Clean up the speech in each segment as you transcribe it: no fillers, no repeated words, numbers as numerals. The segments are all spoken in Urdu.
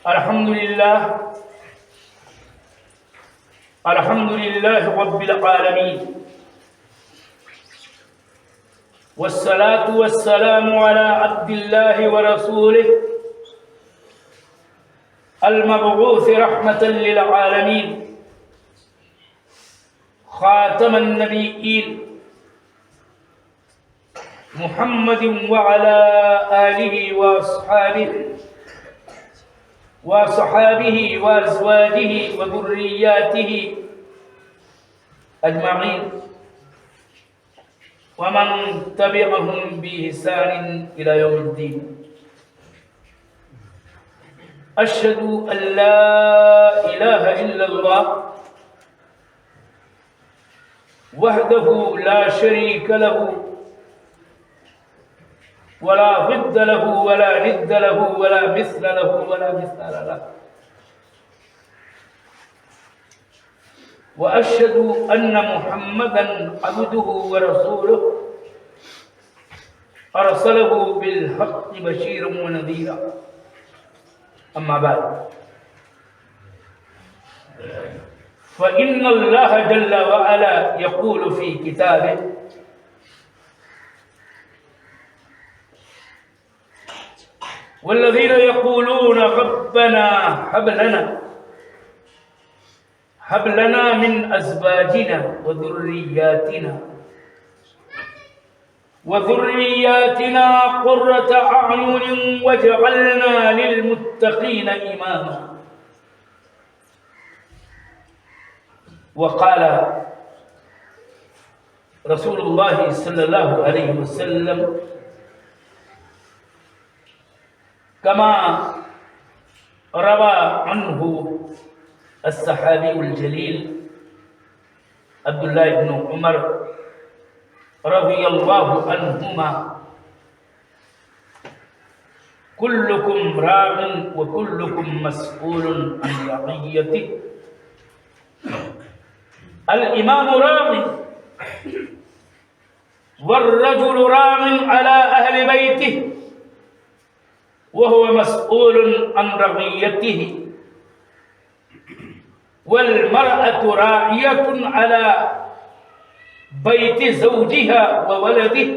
الحمد لله رب العالمين، والصلاة والسلام على عبد الله ورسوله المبعوث رحمة للعالمين، خاتم النبيين محمد وعلى آله وصحابه وأزواجه وذرياته أجمعين، ومن تبعهم بإحسان إلى يوم الدين. أشهد أن لا إله إلا الله وحده لا شريك له ولا ضد له ولا ند له ولا مثل له ولا مثال له، وأشهد أن محمدًا عبده ورسوله أرسله بالحق بشيرا ونذيرا. أما بعد، فإن الله جل وعلا يقول في كتابه: والذين يقولون ربنا هب لنا من أزواجنا وذرياتنا قرة أعين واجعلنا للمتقين إماما. وقال رسول الله صلى الله عليه وسلم كما روى عنه الصحابي الجليل عبد الله بن عمر رضي الله عنهما: كلكم راع وكلكم مسؤول عن رعيته. الإمام راع والرجل راع على أهل بيته وهو مسؤول عن رعيته، والمرأة راعية على بيت زوجها وولده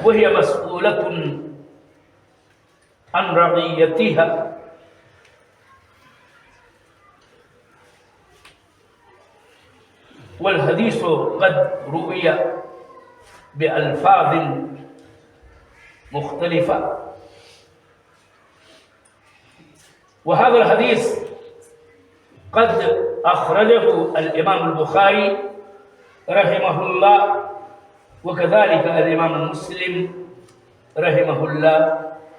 وهي مسؤولة عن رعيتها. والحديث قد روي بألفاظ مختلفة، وهذا الحديث قد أخرجه الإمام البخاري رحمه الله، وكذلك الإمام مسلم رحمه الله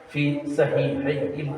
في صحيحيهما.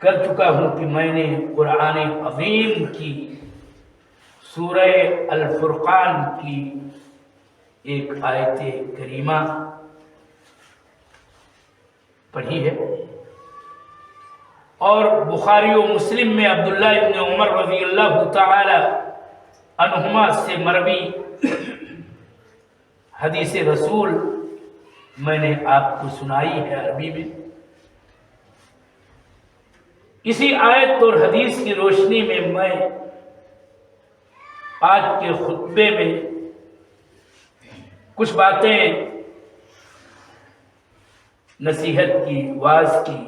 کر چکا ہوں کہ میں نے قرآن عظیم کی سورہ الفرقان کی ایک آیت کریمہ پڑھی ہے، اور بخاری و مسلم میں عبداللہ ابن عمر رضی اللہ تعالی عنہما سے مروی حدیث رسول میں نے آپ کو سنائی ہے عربی میں۔ اسی آیت اور حدیث کی روشنی میں میں آج کے خطبے میں کچھ باتیں نصیحت کی، واعظ کی،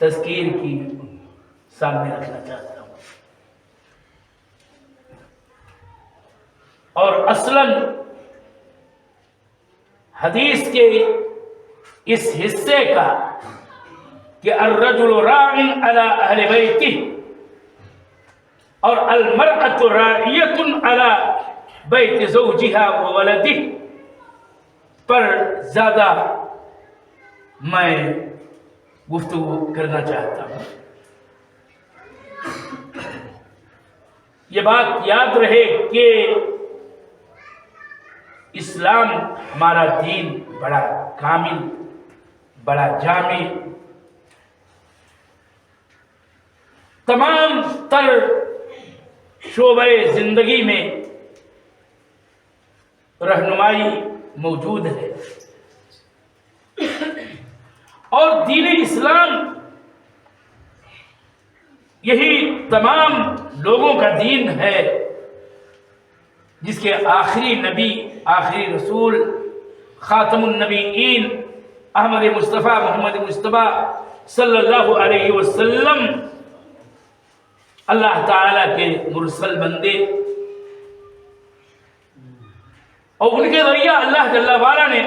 تذکیر کی سامنے رکھنا چاہتا ہوں۔ اور اصلاً حدیث کے اس حصے کا کہ الرجل راع علی اہل بیتہ اور المرأة راعیۃ علی بیت زوجها وولدہ پر زیادہ میں گفتگو کرنا چاہتا ہوں۔ یہ بات یاد رہے کہ اسلام ہمارا دین بڑا کامل، بڑا جامع، تمام تر شعبۂ زندگی میں رہنمائی موجود ہے، اور دین اسلام یہی تمام لوگوں کا دین ہے جس کے آخری نبی، آخری رسول، خاتم النبیین احمد مصطفیٰ محمد مصطفیٰ صلی اللہ علیہ وسلم اللہ تعالیٰ کے مرسل بندے، اور ان کے ذریعہ اللہ جل وعلا نے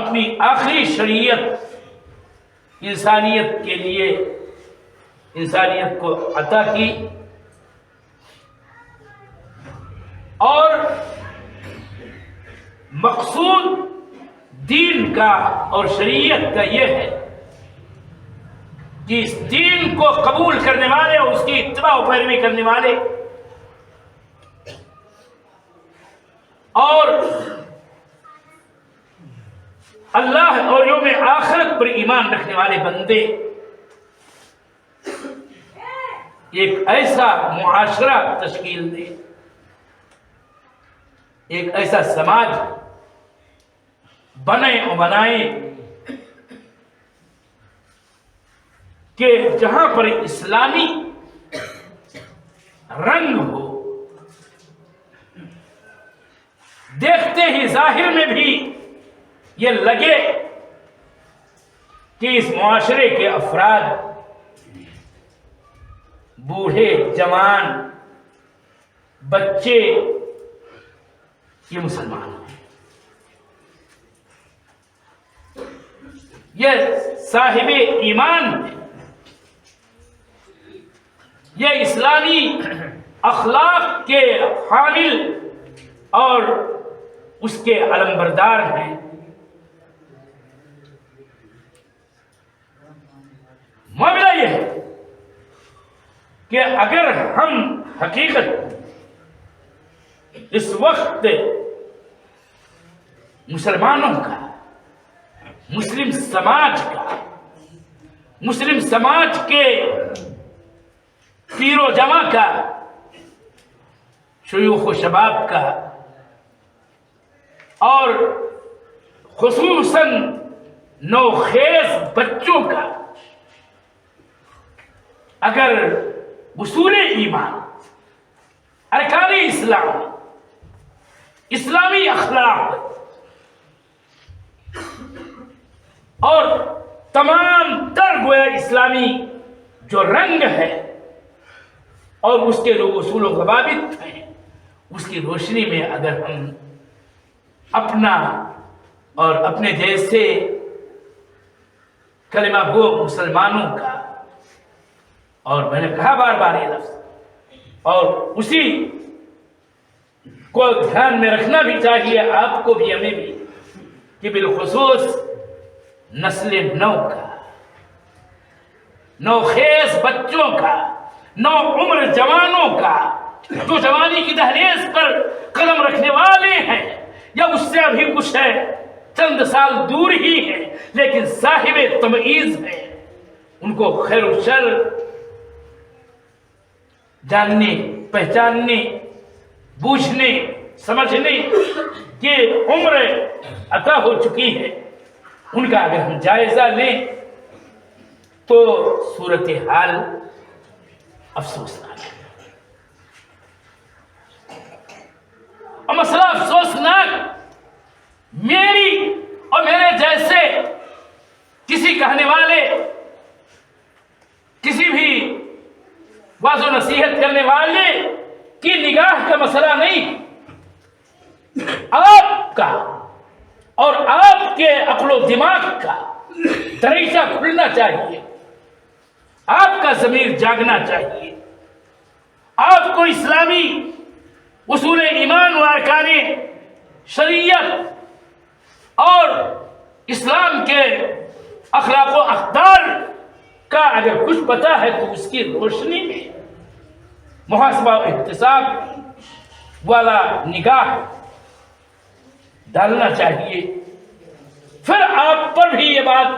اپنی آخری شریعت انسانیت کے لیے انسانیت کو عطا کی، اور مقصود دین کا اور شریعت کا یہ ہے کہ اس دین کو قبول کرنے والے اور اس کی اتباع و پیروی کرنے والے اور اللہ اور یوم آخرت پر ایمان رکھنے والے بندے ایک ایسا معاشرہ تشکیل دے، ایک ایسا سماج بنے اور بنائیں کہ جہاں پر اسلامی رنگ ہو، دیکھتے ہی ظاہر میں بھی یہ لگے کہ اس معاشرے کے افراد، بوڑھے، جوان، بچے، یہ مسلمان ہیں، یہ صاحب ایمان ہیں، یہ اسلامی اخلاق کے حامل اور اس کے علمبردار ہیں۔ معاملہ یہ ہے کہ اگر ہم حقیقت اس وقت مسلمانوں کا، مسلم سماج کا، مسلم سماج کے پیر و جمع کا، شیوخ و شباب کا، اور خصوصاً نوخیز بچوں کا اگر اصول ایمان، ارکان اسلام، اسلامی اخلاق اور تمام تر گویا اسلامی جو رنگ ہے اور اس کے جو اصول و ضوابط ہیں، اس کی روشنی میں اگر ہم اپنا اور اپنے جیسے کلمہ گو مسلمانوں کا، اور میں نے کہا بار بار یہ لفظ، اور اسی کو دھیان میں رکھنا بھی چاہیے آپ کو بھی، ہمیں بھی، کہ بالخصوص نسل نو کا نوخیز بچوں کا، نو عمر جوانوں کا، جو جوانی کی دہلیز پر قدم رکھنے والے ہیں یا اس سے ابھی کچھ ہے، چند سال دور ہی ہیں لیکن صاحب تمیز ہیں، ان کو خیر و شر جاننے، پہچاننے، بوجھنے، سمجھنے کی عمر عطا ہو چکی ہے۔ ان کا اگر ہم جائزہ لیں تو صورتحال افسوسناک ہے، اور مسئلہ افسوسناک میری اور میرے جیسے کسی کہنے والے، کسی بھی واضح و نصیحت کرنے والے کی نگاہ کا مسئلہ نہیں، آپ کا اور آپ کے عقل و دماغ کا دریچہ کھلنا چاہیے، آپ کا ضمیر جاگنا چاہیے، آپ کو اسلامی اصول ایمان و ارکان شریعت اور اسلام کے اخلاق و اقدار کا اگر کچھ پتا ہے تو اس کی روشنی میں محاسبہ و احتساب والا نگاہ ڈالنا چاہیے۔ پھر آپ پر بھی یہ بات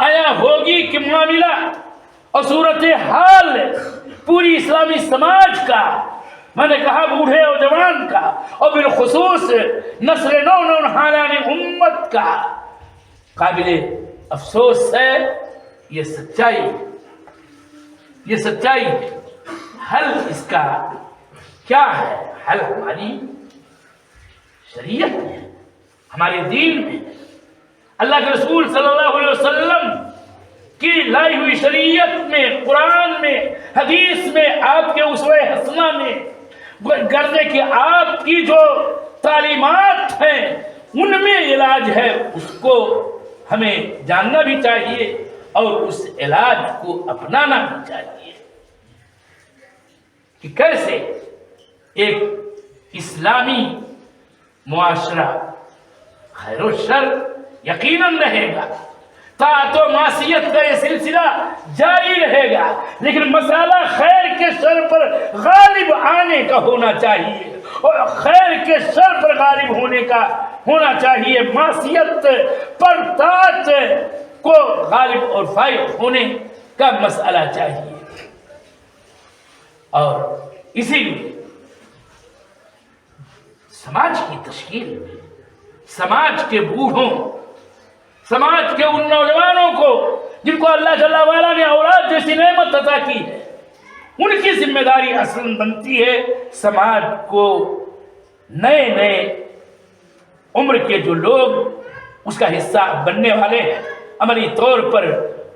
آیا ہوگی کہ معاملہ اور صورتحال پوری اسلامی سماج کا، میں نے کہا بوڑھے اور جوان کا، اور بالخصوص نسل نو نوجوان امت کا قابل افسوس ہے۔ یہ سچائی، یہ سچائی ہے۔ حل اس کا کیا ہے؟ حل ہماری شریعت میں، ہمارے دین میں، اللہ کے رسول صلی اللہ علیہ وسلم کی لائی ہوئی شریعت میں، قرآن میں، حدیث میں، آپ کے اسوہ حسنہ میں، گرنے کہ آپ کی جو تعلیمات ہیں ان میں علاج ہے، اس کو ہمیں جاننا بھی چاہیے اور اس علاج کو اپنانا بھی چاہیے کہ کیسے ایک اسلامی معاشرہ خیر و شر یقیناً رہے گا، طاعت و معصیت کا یہ سلسلہ جاری رہے گا، لیکن مسئلہ خیر کے شر پر غالب آنے کا ہونا چاہیے، اور خیر کے شر پر غالب ہونے کا ہونا چاہیے، معصیت پر طاعت کو غالب اور فائق ہونے کا مسئلہ چاہیے۔ اور اسی لیے سماج کی تشکیل میں، سماج کے بوڑھوں، سماج کے ان نوجوانوں کو جن کو اللہ جل وعلا نے اولاد جیسی نعمت عطا کی ہے، ان کی ذمہ داری اصلاً بنتی ہے سماج کو نئے نئے عمر کے جو لوگ اس کا حصہ بننے والے ہیں، عملی طور پر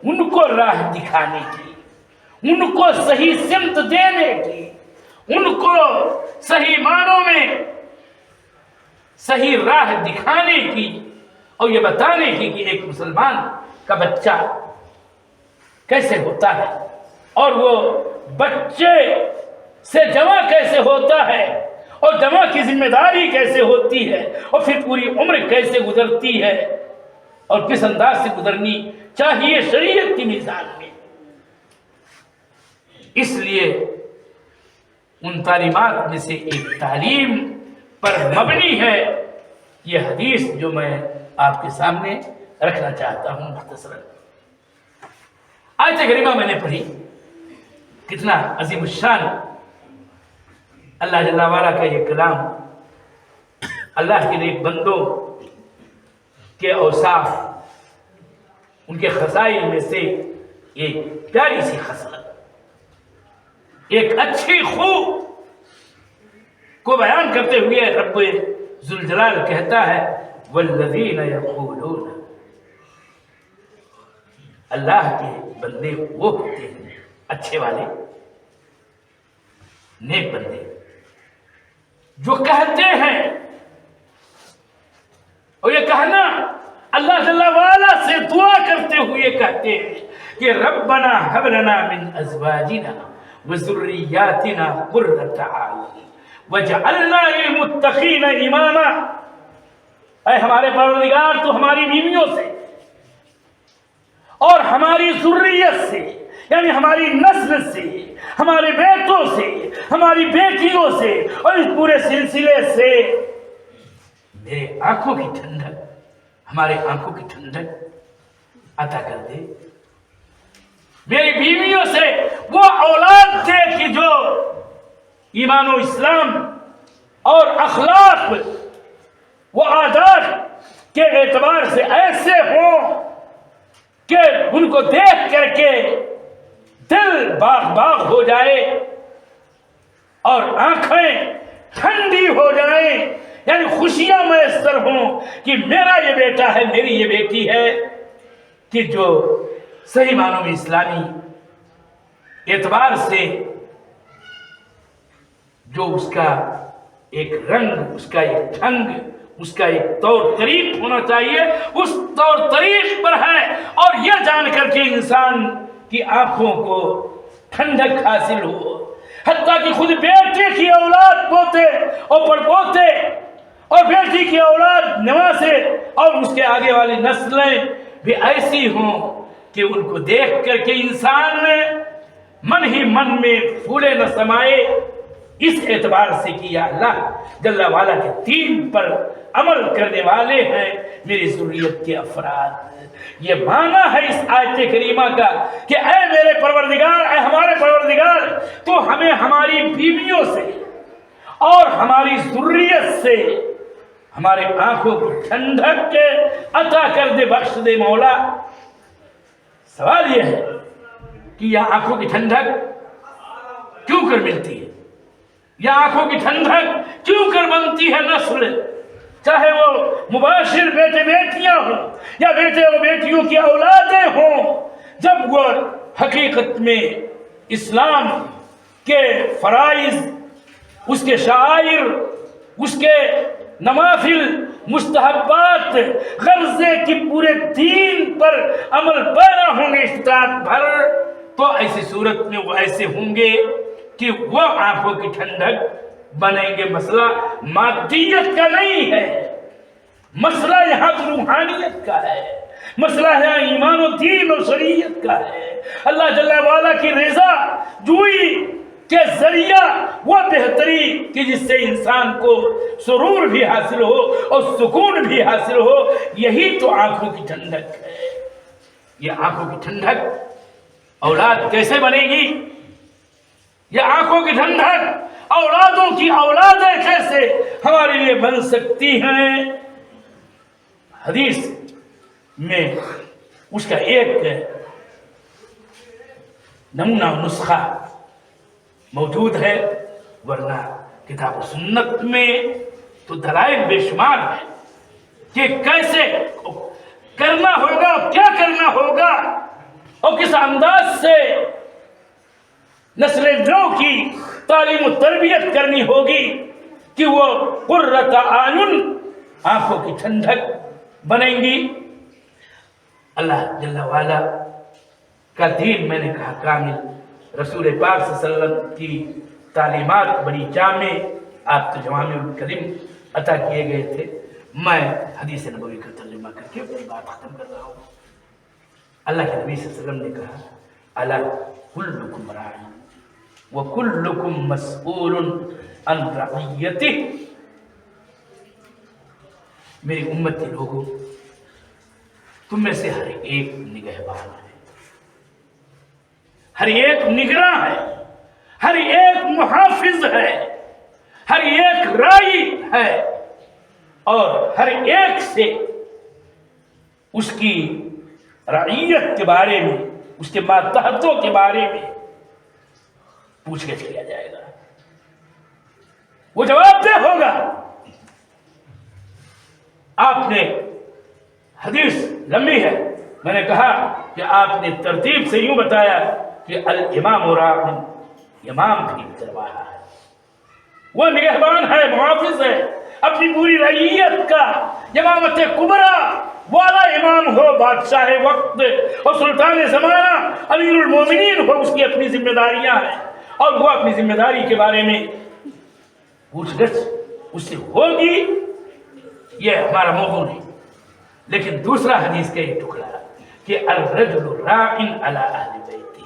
ان کو راہ دکھانے کی، ان کو صحیح سمت دینے کی، ان کو صحیح معنوں میں صحیح راہ دکھانے کی، اور یہ بتانے کی کہ ایک مسلمان کا بچہ کیسے ہوتا ہے، اور وہ بچے سے جمع کیسے ہوتا ہے، اور جمع کی ذمہ داری کیسے ہوتی ہے، اور پھر پوری عمر کیسے گزرتی ہے، اور کس انداز سے گزرنی چاہیے شریعت کی میزان میں۔ اس لیے ان تعلیمات میں سے ایک تعلیم پر مبنی ہے یہ حدیث جو میں آپ کے سامنے رکھنا چاہتا ہوں مختصراً۔ آیت کریمہ میں نے پڑھی، کتنا عظیم الشان اللہ جل وعلا کا یہ کلام، اللہ کے نیک بندوں کے اوصاف، ان کے خصائل میں سے ایک پیاری سی خصلت، ایک اچھی خو کو بیان کرتے ہوئے رب ذوالجلال کہتا ہے والذین یقولون، اللہ کے بندے وہ ہوتے ہیں اچھے والے، نیک بندے، جو کہتے ہیں، اور یہ کہنا اللہ جل وعلا سے دعا کرتے ہوئے کہتے ہیں کہ ربنا ہب لنا من ازواجنا وذریاتنا قرۃ اعین وجعلنا للمتقین اماما، اے ہمارے پروردگار تو ہماری بیویوں سے اور ہماری ذریت سے یعنی ہماری نسل سے، ہمارے بیٹوں سے، ہماری بیٹیوں سے اور اس پورے سلسلے سے میرے آنکھوں کی ٹھنڈک، ہمارے آنکھوں کی ٹھنڈک عطا کر دے. میری بیویوں سے وہ اولاد دے کہ جو ایمان و اسلام اور اخلاق و عادات کے اعتبار سے ایسے ہوں کہ ان کو دیکھ کر کے دل باغ باغ ہو جائے اور آنکھیں ٹھنڈی ہو جائیں، یعنی خوشیاں میسر ہوں کہ میرا یہ بیٹا ہے، میری یہ بیٹی ہے کہ جو صحیح معنوں میں اسلامی اعتبار سے جو اس کا ایک رنگ، اس کا ایک ڈھنگ، اس کا ایک طور طریق ہونا چاہیے، اس طور طریق پر ہے. اور یہ جان کر کے انسان کی آنکھوں کو ٹھنڈک حاصل ہو، حتیٰ کہ خود بیٹے کی اولاد پوتے اور پڑپوتے اور بیٹی کی اولاد نواسے اور اس کے آگے والی نسلیں بھی ایسی ہوں کہ ان کو دیکھ کر کے انسان من ہی من میں پھولے نہ سمائے، اس اعتبار سے کہ یا اللہ جل وعلا کے دین پر عمل کرنے والے ہیں میری ذریت کے افراد. یہ معنی ہے اس آیت کریمہ کا کہ اے میرے پروردگار، اے ہمارے پروردگار، تو ہمیں ہماری بیویوں سے اور ہماری ذریت سے ہمارے آنکھوں کو ٹھنڈک عطا کر دے، بخش دے مولا. سوال یہ ہے کہ یہ آنکھوں کی ٹھنڈک کیوں کر ملتی ہے؟ یہ آنکھوں کی ٹھنڈک کیوں کر بنتی ہے نسل، چاہے وہ مباشر بیٹے بیٹیاں ہوں یا بیٹے اور بیٹیوں کی اولادیں ہوں، جب وہ حقیقت میں اسلام کے فرائض، اس کے شعائر، اس کے نوافل، مستحبات، غرضے کی پورے دین پر عمل پیرا ہوں گے استطاعت بھر، تو ایسی صورت میں وہ ایسے ہوں گے کہ وہ آنکھوں کی ٹھنڈک بنیں گے. مسئلہ مادیت کا نہیں ہے، مسئلہ یہاں تو روحانیت کا ہے، مسئلہ یہاں ایمان و دین و شریعت کا ہے. اللہ جل وعلا کی رضا جوئی کے ذریعہ وہ بہتری کہ جس سے انسان کو سرور بھی حاصل ہو اور سکون بھی حاصل ہو، یہی تو آنکھوں کی ٹھنڈک ہے. یہ آنکھوں کی ٹھنڈک اولاد کیسے بنے گی؟ یہ آنکھوں کی ٹھنڈک اولادوں کی اولادیں کیسے ہمارے لیے بن سکتی ہیں؟ حدیث میں اس کا ایک نمونہ نسخہ موجود ہے، ورنہ کتاب و سنت میں تو دلائل بے شمار ہے کہ کیسے کرنا ہوگا، کیا کرنا ہوگا اور کس انداز سے نسل نو کی تعلیم و تربیت کرنی ہوگی کہ وہ قرۃ اعین، آنکھوں کی ٹھنڈک بنیں گی. اللہ جل وعلا کا دین میں نے کہا کامل، رسول پاک صلی اللہ علیہ وسلم کی تعلیمات بڑی جامع، آپ تو جوامع الکلم عطا کیے گئے تھے. میں حدیث نبوی کا ترجمہ کر کے اپنی بات ختم کر رہا ہوں. اللہ کے نبی صلی اللہ علیہ وسلم نے کہا الا کلکم راع وکلکم مسئول عن رعیتہ. میری امت کے لوگوں، تم میں سے ہر ایک نگہبان ہے، ہر ایک نگراں ہے، ہر ایک محافظ ہے، ہر ایک رائی ہے، اور ہر ایک سے اس کی رعیت کے بارے میں، اس کے ماتحتوں کے بارے میں پوچھ گچھ کیا جائے گا. وہ جواب دہ ہوگا. آپ نے حدیث لمبی ہے، میں نے کہا کہ آپ نے ترتیب سے یوں بتایا کہ الامام راع، امام بھی دربارہ ہے، وہ نگہبان ہے، محافظ ہے اپنی پوری رعیت کا. امامت کبریٰ والا امام ہو، بادشاہ وقت اور سلطان زمانہ، امیر المومنین ہو، اس کی اپنی ذمہ داریاں ہیں اور وہ اپنی ذمہ داری کے بارے میں پوچھ گچھ اس سے ہوگی. یہ ہمارا موضوع نہیں. لیکن دوسرا حدیث کا یہ ٹکڑا کہ الرجل راع علی اہل بیتہ،